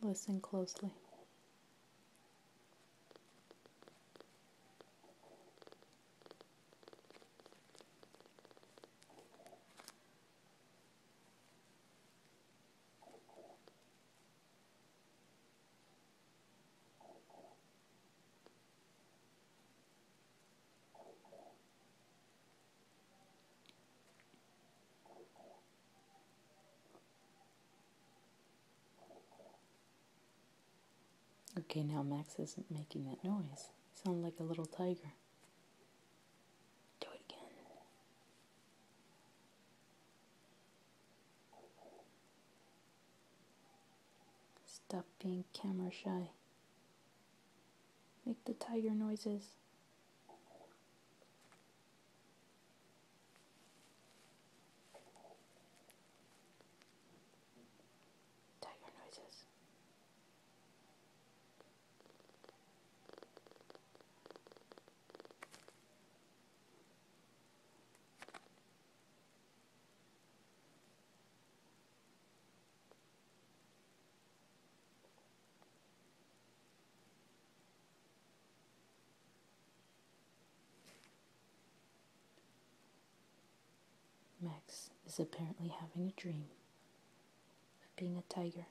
Listen closely. Okay, now Max isn't making that noise. Sound like a little tiger. Do it again. Stop being camera shy. Make the tiger noises. Tiger noises. Max is apparently having a dream of being a tiger.